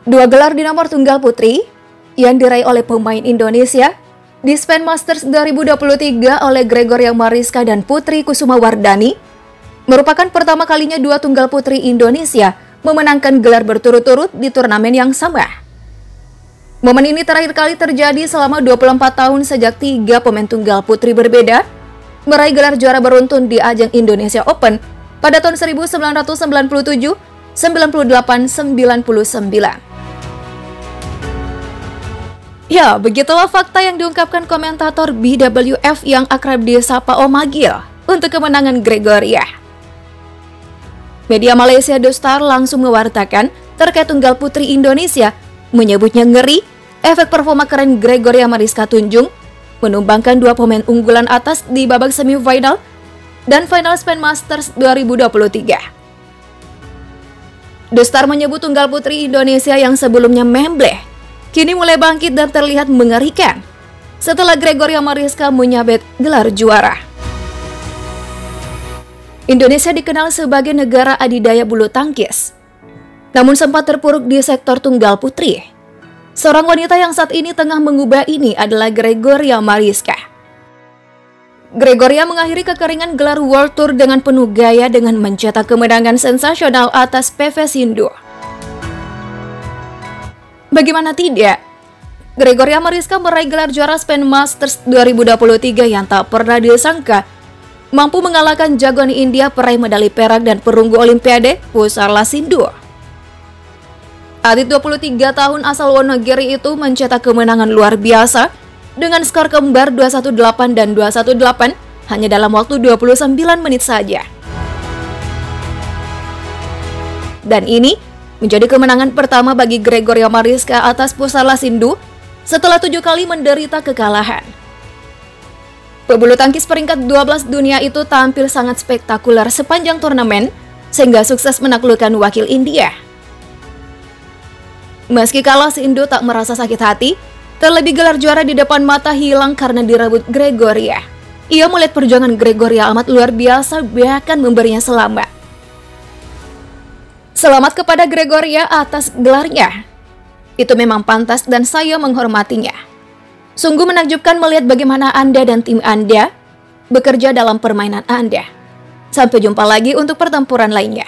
Dua gelar di nomor tunggal putri yang diraih oleh pemain Indonesia di Spen Masters 2023 oleh Gregoria Mariska dan Putri Kusumawardhani merupakan pertama kalinya dua tunggal putri Indonesia memenangkan gelar berturut-turut di turnamen yang sama. Momen ini terakhir kali terjadi selama 24 tahun sejak tiga pemain tunggal putri berbeda meraih gelar juara beruntun di ajang Indonesia Open pada tahun 1997, 98, 99. Ya, begitulah fakta yang diungkapkan komentator BWF yang akrab disapa Om Magil untuk kemenangan Gregoria. Media Malaysia The Star langsung mewartakan terkait tunggal putri Indonesia, menyebutnya ngeri, efek performa keren Gregoria Mariska Tunjung, menumbangkan dua pemain unggulan atas di babak semifinal dan final Spen Masters 2023. The Star menyebut tunggal putri Indonesia yang sebelumnya membleh, kini mulai bangkit dan terlihat mengerikan setelah Gregoria Mariska menyabet gelar juara. Indonesia dikenal sebagai negara adidaya bulu tangkis, namun sempat terpuruk di sektor tunggal putri. Seorang wanita yang saat ini tengah mengubah ini adalah Gregoria Mariska. Gregoria mengakhiri kekeringan gelar World Tour dengan penuh gaya dengan mencetak kemenangan sensasional atas PV Sindhu. Bagaimana tidak, Gregoria Mariska meraih gelar juara Spen Masters 2023 yang tak pernah disangka mampu mengalahkan jagoan India peraih medali perak dan perunggu Olimpiade Pusarla Sindhu. Atlet 23 tahun asal Wonogiri itu mencetak kemenangan luar biasa dengan skor kembar 218 dan 218 hanya dalam waktu 29 menit saja. Dan ini menjadi kemenangan pertama bagi Gregoria Mariska atas Pusarla Sindhu setelah 7 kali menderita kekalahan. Pebulu tangkis peringkat 12 dunia itu tampil sangat spektakuler sepanjang turnamen sehingga sukses menaklukkan wakil India. Meski kalah, Sindhu tak merasa sakit hati, terlebih gelar juara di depan mata hilang karena direbut Gregoria. Ia melihat perjuangan Gregoria amat luar biasa, bahkan memberinya selamat. Selamat kepada Gregoria atas gelarnya. Itu memang pantas dan saya menghormatinya. Sungguh menakjubkan melihat bagaimana Anda dan tim Anda bekerja dalam permainan Anda. Sampai jumpa lagi untuk pertempuran lainnya.